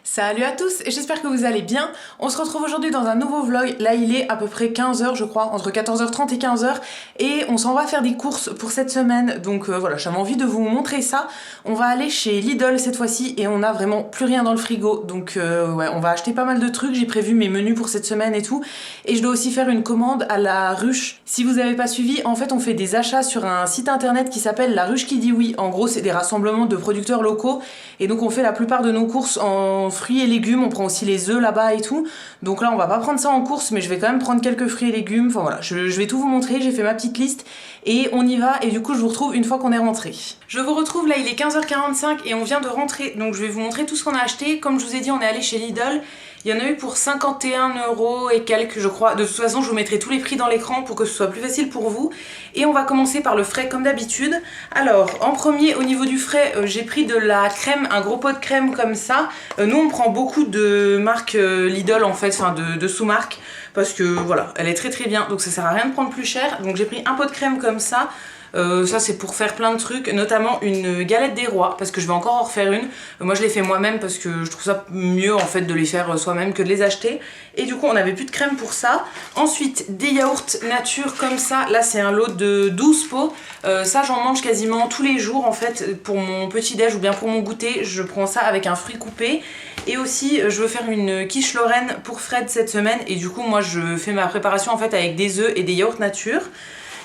Salut à tous et j'espère que vous allez bien. On se retrouve aujourd'hui dans un nouveau vlog. Là il est à peu près 15h je crois, entre 14h30 et 15h. Et on s'en va faire des courses pour cette semaine. Donc voilà, j'avais envie de vous montrer ça. On va aller chez Lidl cette fois-ci et on a vraiment plus rien dans le frigo. Donc ouais, on va acheter pas mal de trucs. J'ai prévu mes menus pour cette semaine et tout. Et je dois aussi faire une commande à la ruche. Si vous n'avez pas suivi, en fait on fait des achats sur un site internet qui s'appelle La Ruche qui dit oui. En gros c'est des rassemblements de producteurs locaux. Et donc on fait la plupart de nos courses en fruits et légumes, on prend aussi les œufs là-bas et tout. Donc là on va pas prendre ça en course, mais je vais quand même prendre quelques fruits et légumes. Enfin voilà, je vais tout vous montrer, j'ai fait ma petite liste et on y va. Et du coup je vous retrouve une fois qu'on est rentré. Je vous retrouve, là il est 15h45 et on vient de rentrer. Donc je vais vous montrer tout ce qu'on a acheté. Comme je vous ai dit, on est allé chez Lidl. Il y en a eu pour 51€ et quelques je crois. De toute façon je vous mettrai tous les prix dans l'écran pour que ce soit plus facile pour vous. Et on va commencer par le frais comme d'habitude. Alors en premier au niveau du frais, j'ai pris de la crème, un gros pot de crème comme ça. Nous on prend beaucoup de marques Lidl en fait, enfin de sous-marques. Parce que voilà, elle est très très bien, donc ça sert à rien de prendre plus cher. Donc j'ai pris un pot de crème comme ça. Ça c'est pour faire plein de trucs, notamment une galette des rois, parce que je vais encore en refaire une. Moi je l'ai fait moi-même parce que je trouve ça mieux en fait de les faire soi-même que de les acheter. Et du coup on n'avait plus de crème pour ça. Ensuite des yaourts nature comme ça, là c'est un lot de 12 pots. Ça j'en mange quasiment tous les jours en fait, pour mon petit déj ou bien pour mon goûter. Je prends ça avec un fruit coupé. Et aussi je veux faire une quiche Lorraine pour Fred cette semaine. Et du coup moi je fais ma préparation en fait avec des œufs et des yaourts nature.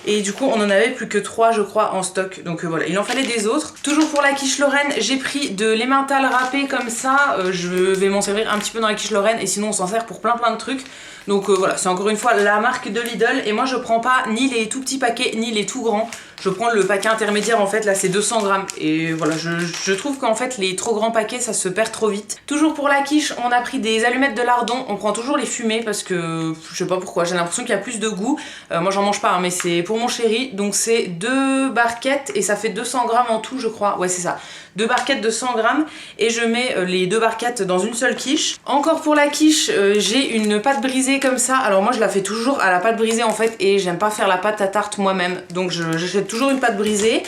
Et du coup on en avait plus que 3 je crois en stock, donc voilà, il en fallait des autres. Toujours pour la quiche Lorraine, j'ai pris de l'emmental râpé comme ça. Je vais m'en servir un petit peu dans la quiche Lorraine et sinon on s'en sert pour plein de trucs. Donc voilà, c'est encore une fois la marque de Lidl. Et moi je prends pas ni les tout petits paquets ni les tout grands. Je prends le paquet intermédiaire en fait, là c'est 200 grammes. Et voilà, je trouve qu'en fait les trop grands paquets ça se perd trop vite. Toujours pour la quiche, on a pris des allumettes de lardon. On prend toujours les fumées parce que je sais pas pourquoi, j'ai l'impression qu'il y a plus de goût. Moi j'en mange pas hein, mais c'est pour mon chéri. Donc c'est 2 barquettes et ça fait 200 grammes en tout je crois. Ouais c'est ça, 2 barquettes de 100 grammes. Et je mets les 2 barquettes dans une seule quiche. Encore pour la quiche, j'ai une pâte brisée comme ça. Alors moi je la fais toujours à la pâte brisée en fait. Et j'aime pas faire la pâte à tarte moi-même. Donc j'achète toujours une pâte brisée.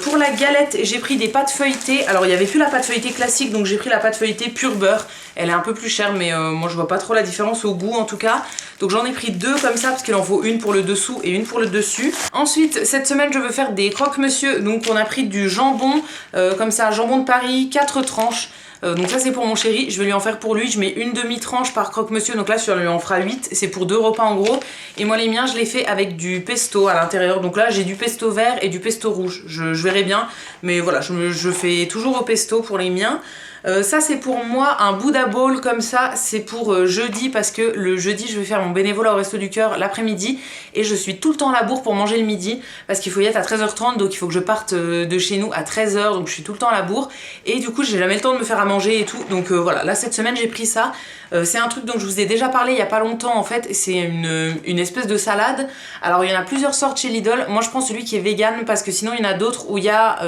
Pour la galette, j'ai pris des pâtes feuilletées. Alors il n'y avait plus la pâte feuilletée classique, donc j'ai pris la pâte feuilletée pure beurre. Elle est un peu plus chère, mais moi je vois pas trop la différence au goût en tout cas. Donc j'en ai pris 2 comme ça, parce qu'il en faut une pour le dessous et une pour le dessus. Ensuite, cette semaine je veux faire des croque-monsieur. Donc on a pris du jambon, comme ça, jambon de Paris, 4 tranches. Donc ça c'est pour mon chéri, je vais lui en faire pour lui, je mets une demi-tranche par croque-monsieur, donc là sur lui en fera 8, c'est pour 2 repas en gros. Et moi les miens je les fais avec du pesto à l'intérieur, donc là j'ai du pesto vert et du pesto rouge, je verrai bien, mais voilà, je fais toujours au pesto pour les miens. Ça c'est pour moi un Buddha Bowl comme ça, c'est pour jeudi parce que le jeudi je vais faire mon bénévolat au Resto du Cœur l'après-midi et je suis tout le temps à la bourre pour manger le midi parce qu'il faut y être à 13h30, donc il faut que je parte de chez nous à 13h, donc je suis tout le temps à la bourre et du coup j'ai jamais le temps de me faire à manger et tout, donc voilà, là cette semaine j'ai pris ça. C'est un truc dont je vous ai déjà parlé il y a pas longtemps en fait, c'est une espèce de salade. Alors il y en a plusieurs sortes chez Lidl, moi je prends celui qui est vegan parce que sinon il y en a d'autres où il y en a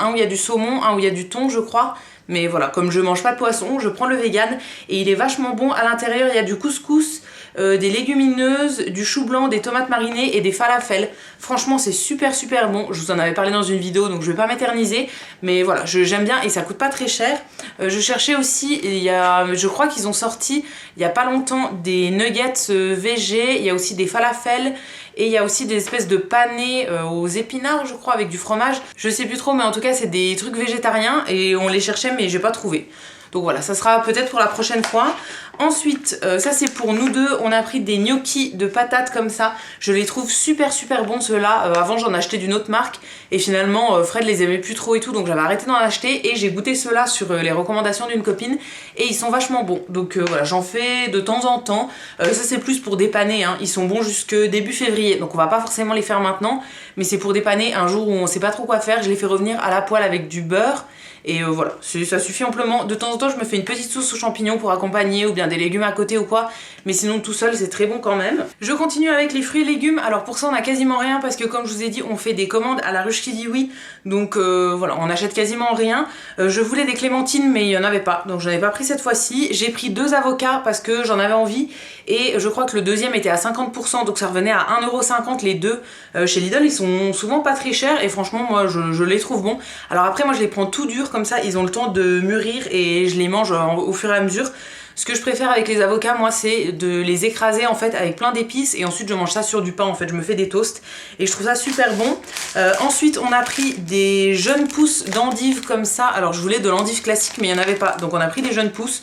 un où il y a du saumon, un où il y a du thon je crois. Mais voilà, comme je mange pas de poisson, je prends le vegan et il est vachement bon. À l'intérieur, il y a du couscous, des légumineuses, du chou blanc, des tomates marinées et des falafels. Franchement, c'est super bon. Je vous en avais parlé dans une vidéo, donc je vais pas m'éterniser. Mais voilà, j'aime bien et ça coûte pas très cher. Je cherchais aussi, je crois qu'ils ont sorti il y a pas longtemps des nuggets végé. Il y a aussi des falafels. Et il y a aussi des espèces de panais aux épinards, je crois, avec du fromage. Je sais plus trop, mais en tout cas, c'est des trucs végétariens et on les cherchait, mais j'ai pas trouvé. Donc voilà, ça sera peut-être pour la prochaine fois. Ensuite, ça c'est pour nous deux, on a pris des gnocchis de patates comme ça. Je les trouve super bons ceux-là. Avant j'en achetais d'une autre marque et finalement Fred les aimait plus trop et tout, donc j'avais arrêté d'en acheter et j'ai goûté ceux-là sur les recommandations d'une copine et ils sont vachement bons. Donc voilà, j'en fais de temps en temps. Ça c'est plus pour dépanner, hein. Ils sont bons jusque début février, donc on va pas forcément les faire maintenant, mais c'est pour dépanner un jour où on sait pas trop quoi faire. Je les fais revenir à la poêle avec du beurre. Et voilà, ça suffit amplement. De temps en temps, je me fais une petite sauce aux champignons pour accompagner ou bien des légumes à côté ou quoi. Mais sinon, tout seul, c'est très bon quand même. Je continue avec les fruits et légumes. Alors pour ça, on a quasiment rien parce que comme je vous ai dit, on fait des commandes à la ruche qui dit oui. Donc voilà, on achète quasiment rien. Je voulais des clémentines, mais il n'y en avait pas. Donc j'en ai pas pris cette fois-ci. J'ai pris 2 avocats parce que j'en avais envie. Et je crois que le deuxième était à 50%. Donc ça revenait à 1,50€ les deux. Chez Lidl, ils sont souvent pas très chers. Et franchement, moi, je les trouve bons. Alors après, moi, je les prends tout durs comme ça ils ont le temps de mûrir et je les mange au fur et à mesure. Ce que je préfère avec les avocats, moi, c'est de les écraser en fait avec plein d'épices et ensuite je mange ça sur du pain en fait, je me fais des toasts et je trouve ça super bon. Ensuite on a pris des jeunes pousses d'endives comme ça, alors je voulais de l'endive classique mais il n'y en avait pas, donc on a pris des jeunes pousses.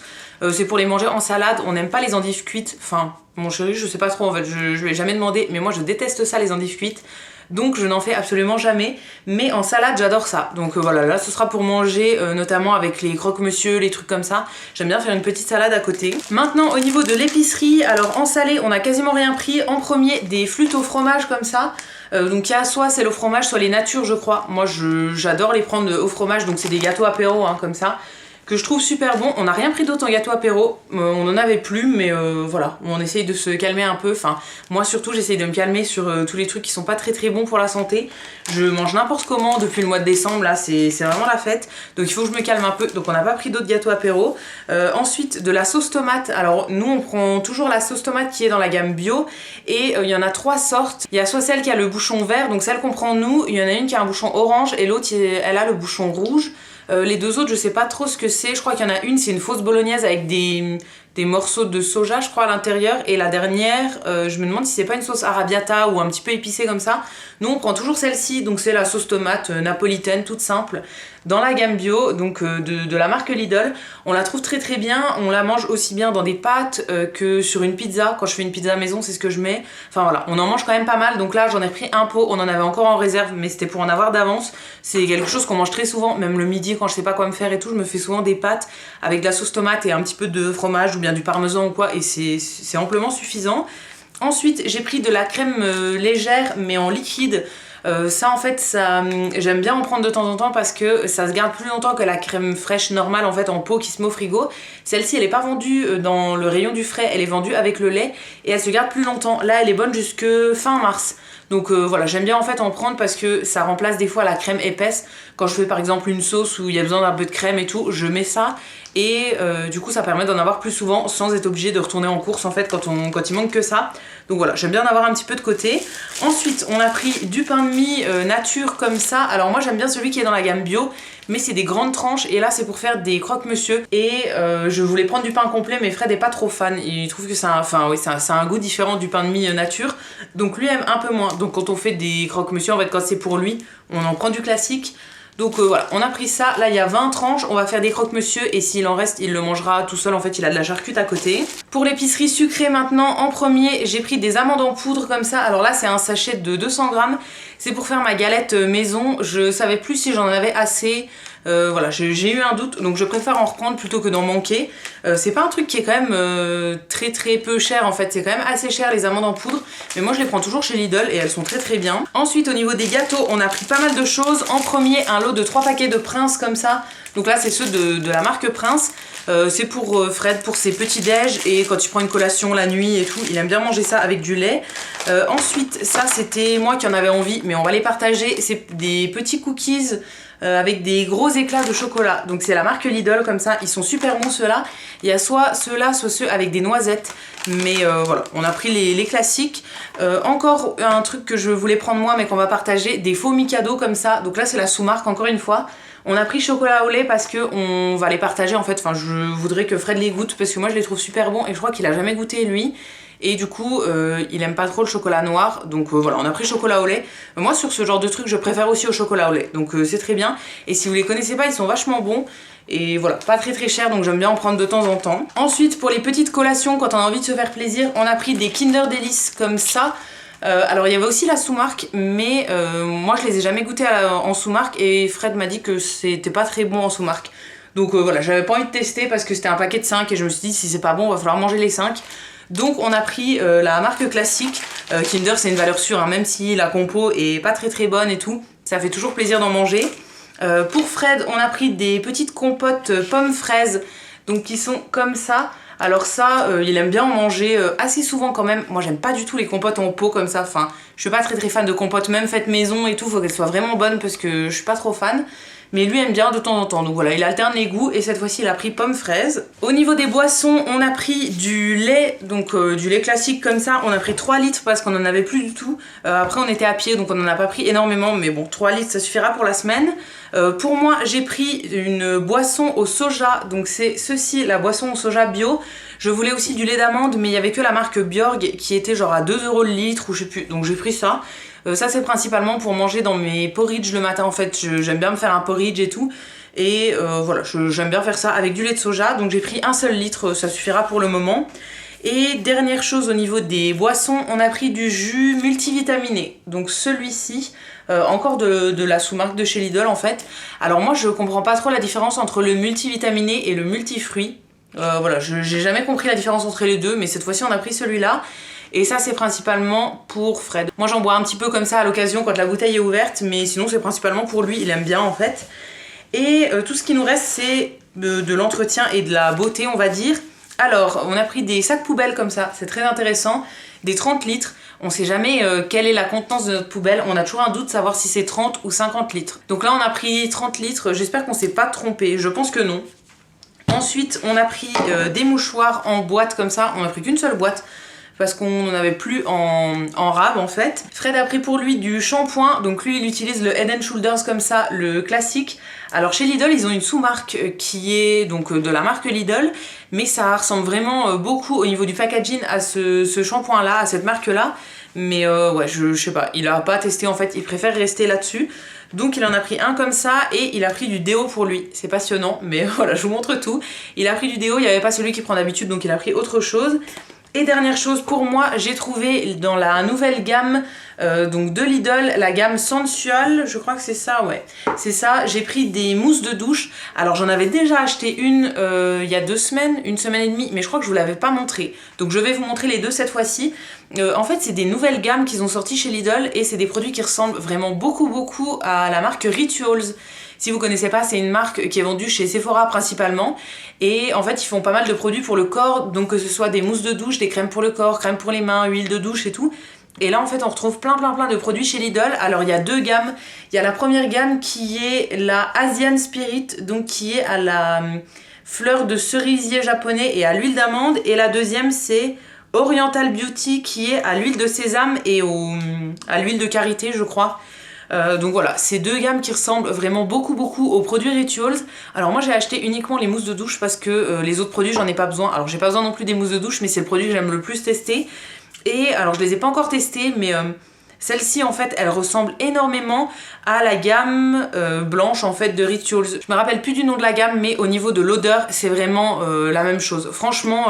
C'est pour les manger en salade, on n'aime pas les endives cuites, enfin mon chéri je sais pas trop en fait, je lui ai jamais demandé mais moi je déteste ça les endives cuites. Donc je n'en fais absolument jamais, mais en salade j'adore ça. Donc voilà, là ce sera pour manger notamment avec les croque-monsieur, les trucs comme ça. J'aime bien faire une petite salade à côté. Maintenant au niveau de l'épicerie, alors en salé on a quasiment rien pris. En premier des flûtes au fromage comme ça. Donc il y a soit celle au fromage, soit les natures je crois. Moi j'adore les prendre au fromage, donc c'est des gâteaux apéro hein, comme ça. Que je trouve super bon. On n'a rien pris d'autre en gâteau apéro, on en avait plus mais voilà, on essaye de se calmer un peu, enfin moi surtout j'essaye de me calmer sur tous les trucs qui sont pas très bons pour la santé. Je mange n'importe comment depuis le mois de décembre, là c'est vraiment la fête, donc il faut que je me calme un peu, donc on n'a pas pris d'autres gâteaux apéro. Ensuite de la sauce tomate, alors nous on prend toujours la sauce tomate qui est dans la gamme bio et il y en a 3 sortes. Il y a soit celle qui a le bouchon vert, donc celle qu'on prend nous, il y en a une qui a un bouchon orange et l'autre elle a le bouchon rouge. Les deux autres je sais pas trop ce que c'est, je crois qu'il y en a une c'est une fausse bolognaise avec des morceaux de soja je crois à l'intérieur et la dernière je me demande si c'est pas une sauce arrabbiata ou un petit peu épicée comme ça. Nous on prend toujours celle-ci, donc c'est la sauce tomate napolitaine toute simple dans la gamme bio, donc de la marque Lidl. On la trouve très bien, on la mange aussi bien dans des pâtes que sur une pizza. Quand je fais une pizza maison c'est ce que je mets, enfin voilà, on en mange quand même pas mal. Donc là j'en ai pris un pot, on en avait encore en réserve mais c'était pour en avoir d'avance. C'est quelque chose qu'on mange très souvent, même le midi quand je sais pas quoi me faire et tout, je me fais souvent des pâtes avec de la sauce tomate et un petit peu de fromage ou bien du parmesan ou quoi et c'est amplement suffisant. Ensuite j'ai pris de la crème légère mais en liquide. Ça en fait j'aime bien en prendre de temps en temps parce que ça se garde plus longtemps que la crème fraîche normale en fait en pot qui se met au frigo. Celle-ci elle est pas vendue dans le rayon du frais, elle est vendue avec le lait et elle se garde plus longtemps. Là elle est bonne jusque fin mars. Donc voilà, j'aime bien en fait en prendre parce que ça remplace des fois la crème épaisse. Quand je fais par exemple une sauce où il y a besoin d'un peu de crème et tout, je mets ça et du coup ça permet d'en avoir plus souvent sans être obligé de retourner en course en fait quand il manque que ça. Donc voilà, j'aime bien en avoir un petit peu de côté. Ensuite on a pris du pain de mie nature comme ça. Alors moi j'aime bien celui qui est dans la gamme bio, mais c'est des grandes tranches et là c'est pour faire des croque-monsieur. Et je voulais prendre du pain complet mais Fred est pas trop fan, il trouve que ça a un goût différent du pain de mie nature, donc lui aime un peu moins. Donc quand on fait des croque-monsieur en fait, quand c'est pour lui, on en prend du classique. Donc voilà, on a pris ça, là il y a 20 tranches, on va faire des croque-monsieur et s'il en reste il le mangera tout seul, en fait il a de la charcute à côté. Pour l'épicerie sucrée maintenant, en premier j'ai pris des amandes en poudre comme ça, alors là c'est un sachet de 200 grammes, c'est pour faire ma galette maison, je savais plus si j'en avais assez. Voilà, j'ai eu un doute, donc je préfère en reprendre plutôt que d'en manquer. C'est pas un truc qui est quand même très peu cher en fait, c'est quand même assez cher les amandes en poudre, mais moi je les prends toujours chez Lidl et elles sont très bien. Ensuite au niveau des gâteaux, on a pris pas mal de choses. En premier un lot de 3 paquets de Prince comme ça, donc là c'est ceux de la marque Prince. C'est pour Fred, pour ses petits déj et quand il prend une collation la nuit et tout, il aime bien manger ça avec du lait. Ensuite ça c'était moi qui en avais envie, mais on va les partager, c'est des petits cookies avec des gros éclats de chocolat. Donc c'est la marque Lidl comme ça, ils sont super bons ceux-là. Il y a soit ceux-là, soit ceux avec des noisettes. Mais voilà, on a pris les classiques. Encore un truc que je voulais prendre moi mais qu'on va partager, des faux Mikado comme ça. Donc là c'est la sous-marque encore une fois. On a pris chocolat au lait parce que on va les partager en fait. Enfin je voudrais que Fred les goûte parce que moi je les trouve super bons et je crois qu'il a jamais goûté lui. Et du coup il aime pas trop le chocolat noir, donc voilà, on a pris chocolat au lait. Moi sur ce genre de truc je préfère aussi au chocolat au lait, donc c'est très bien. Et si vous les connaissez pas, ils sont vachement bons. Et voilà, pas très cher, donc j'aime bien en prendre de temps en temps. Ensuite pour les petites collations, quand on a envie de se faire plaisir, on a pris des Kinder Delice comme ça. Alors il y avait aussi la sous-marque, mais moi je les ai jamais goûtés en sous-marque et Fred m'a dit que c'était pas très bon en sous-marque. Donc voilà, j'avais pas envie de tester parce que c'était un paquet de 5 et je me suis dit si c'est pas bon, va falloir manger les 5. Donc on a pris la marque classique, Kinder c'est une valeur sûre, hein, même si la compo est pas très bonne et tout, ça fait toujours plaisir d'en manger. Pour Fred, on a pris des petites compotes pommes fraises, donc qui sont comme ça. Alors ça, il aime bien en manger assez souvent quand même. Moi j'aime pas du tout les compotes en pot comme ça, enfin je suis pas très fan de compotes même faites maison et tout, faut qu'elles soient vraiment bonnes parce que je suis pas trop fan. Mais lui aime bien de temps en temps, donc voilà, il alterne les goûts et cette fois-ci il a pris pomme fraise. Au niveau des boissons, on a pris du lait, donc du lait classique comme ça, on a pris 3 litres parce qu'on en avait plus du tout. Après on était à pied donc on en a pas pris énormément, mais bon 3 litres ça suffira pour la semaine. Pour moi j'ai pris une boisson au soja, donc c'est ceci, la boisson au soja bio. Je voulais aussi du lait d'amande mais il y avait que la marque Bjorg qui était genre à 2 € le litre ou je sais plus, donc j'ai pris ça. Ça c'est principalement pour manger dans mes porridge le matin en fait, j'aime bien me faire un porridge et tout. Et voilà, j'aime bien faire ça avec du lait de soja, donc j'ai pris 1 seul litre, ça suffira pour le moment. Et dernière chose au niveau des boissons, on a pris du jus multivitaminé, donc celui-ci, encore de la sous-marque de chez Lidl en fait. Alors moi je comprends pas trop la différence entre le multivitaminé et le multifruit. Voilà, j'ai jamais compris la différence entre les deux, mais cette fois-ci on a pris celui-là. Et ça c'est principalement pour Fred. Moi j'en bois un petit peu comme ça à l'occasion quand la bouteille est ouverte, mais sinon c'est principalement pour lui, il aime bien en fait. Et tout ce qui nous reste c'est de l'entretien et de la beauté on va dire. Alors on a pris des sacs poubelles comme ça, c'est très intéressant, des 30 litres. On sait jamais quelle est la contenance de notre poubelle, on a toujours un doute de savoir si c'est 30 ou 50 litres. Donc là on a pris 30 litres, j'espère qu'on s'est pas trompé, je pense que non. Ensuite on a pris des mouchoirs en boîte comme ça, on a pris qu'une seule boîte. Parce qu'on n'en avait plus en rab en fait. Fred a pris pour lui du shampoing, donc lui il utilise le Head & Shoulders comme ça, le classique. Alors chez Lidl ils ont une sous-marque qui est donc de la marque Lidl, mais ça ressemble vraiment beaucoup au niveau du packaging à ce shampoing là, à cette marque là. Mais ouais je sais pas, il a pas testé en fait, il préfère rester là-dessus. Donc il en a pris un comme ça et il a pris du déo pour lui. C'est passionnant, mais voilà je vous montre tout. Il a pris du déo, il n'y avait pas celui qu'il prend d'habitude donc il a pris autre chose. Et dernière chose pour moi, j'ai trouvé dans la nouvelle gamme donc de Lidl, la gamme Sensual, je crois que c'est ça, ouais. C'est ça, j'ai pris des mousses de douche. Alors j'en avais déjà acheté une il y a 2 semaines, 1 semaine et demie, mais je crois que je vous l'avais pas montré. Donc je vais vous montrer les deux cette fois-ci. En fait c'est des nouvelles gammes qu'ils ont sorties chez Lidl et c'est des produits qui ressemblent vraiment beaucoup à la marque Rituals. Si vous connaissez pas, c'est une marque qui est vendue chez Sephora principalement. Et en fait, ils font pas mal de produits pour le corps, donc que ce soit des mousses de douche, des crèmes pour le corps, crèmes pour les mains, huile de douche et tout. Et là, en fait, on retrouve plein de produits chez Lidl. Alors, il y a 2 gammes. Il y a la première gamme qui est la Asian Spirit, donc qui est à la fleur de cerisier japonais et à l'huile d'amande. Et la deuxième, c'est Oriental Beauty, qui est à l'huile de sésame et à l'huile de karité, je crois. Donc voilà, c'est 2 gammes qui ressemblent vraiment beaucoup aux produits Rituals. Alors moi j'ai acheté uniquement les mousses de douche parce que les autres produits j'en ai pas besoin. Alors j'ai pas besoin non plus des mousses de douche, mais c'est le produit que j'aime le plus tester. Et alors je les ai pas encore testées, mais celle-ci en fait elle ressemble énormément à la gamme blanche en fait de Rituals. Je me rappelle plus du nom de la gamme, mais au niveau de l'odeur c'est vraiment la même chose. Franchement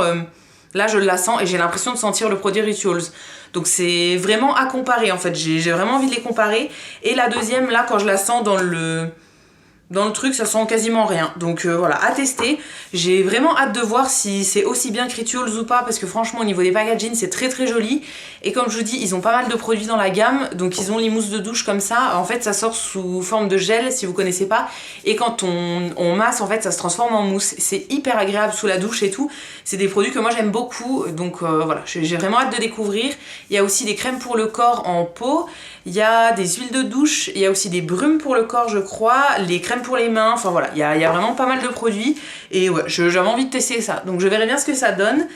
là je la sens et j'ai l'impression de sentir le produit Rituals. Donc c'est vraiment à comparer en fait, j'ai vraiment envie de les comparer. Et la deuxième là quand je la sens dans le truc ça sent quasiment rien. Donc voilà, à tester. J'ai vraiment hâte de voir si c'est aussi bien que Rituals ou pas, parce que franchement au niveau des packaging c'est très joli. Et comme je vous dis, ils ont pas mal de produits dans la gamme. Donc ils ont les mousses de douche comme ça. En fait ça sort sous forme de gel si vous connaissez pas. Et quand on masse en fait ça se transforme en mousse. C'est hyper agréable sous la douche et tout. C'est des produits que moi j'aime beaucoup. Donc voilà, j'ai vraiment hâte de découvrir. Il y a aussi des crèmes pour le corps en pot. Il y a des huiles de douche, il y a aussi des brumes pour le corps je crois, les crèmes pour les mains, enfin voilà, il y a vraiment pas mal de produits. Et ouais, j'avais envie de tester ça, donc je verrai bien ce que ça donne.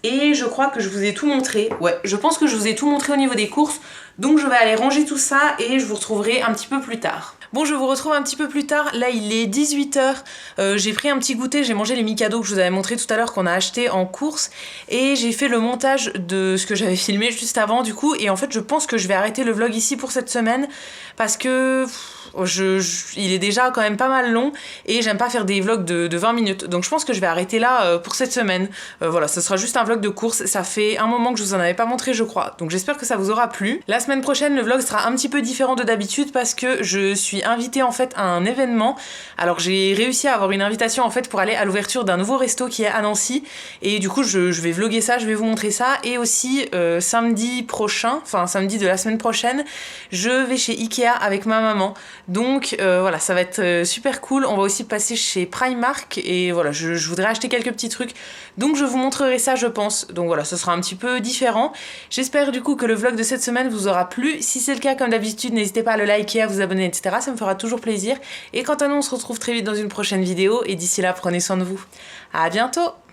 Et je crois que je vous ai tout montré, ouais, je pense que je vous ai tout montré au niveau des courses. Donc je vais aller ranger tout ça et je vous retrouverai un petit peu plus tard. Bon, je vous retrouve un petit peu plus tard, là il est 18 h, j'ai pris un petit goûter, j'ai mangé les Mikado que je vous avais montré tout à l'heure qu'on a acheté en course et j'ai fait le montage de ce que j'avais filmé juste avant du coup, et en fait je pense que je vais arrêter le vlog ici pour cette semaine parce que il est déjà quand même pas mal long et j'aime pas faire des vlogs de 20 minutes, donc je pense que je vais arrêter là pour cette semaine. Voilà, ce sera juste un vlog de course, ça fait un moment que je vous en avais pas montré je crois, donc j'espère que ça vous aura plu. La semaine prochaine le vlog sera un petit peu différent de d'habitude parce que je suis invitée en fait à un événement. Alors j'ai réussi à avoir une invitation en fait pour aller à l'ouverture d'un nouveau resto qui est à Nancy, et du coup je vais vlogger ça, je vais vous montrer ça. Et aussi samedi prochain, enfin samedi de la semaine prochaine, je vais chez Ikea avec ma maman. Donc voilà, ça va être super cool. On va aussi passer chez Primark et voilà, je voudrais acheter quelques petits trucs. Donc je vous montrerai ça, je pense. Donc voilà, ce sera un petit peu différent. J'espère du coup que le vlog de cette semaine vous aura plu. Si c'est le cas, comme d'habitude, n'hésitez pas à le liker, à vous abonner, etc. Ça me fera toujours plaisir. Et quant à nous, on se retrouve très vite dans une prochaine vidéo. Et d'ici là, prenez soin de vous. À bientôt!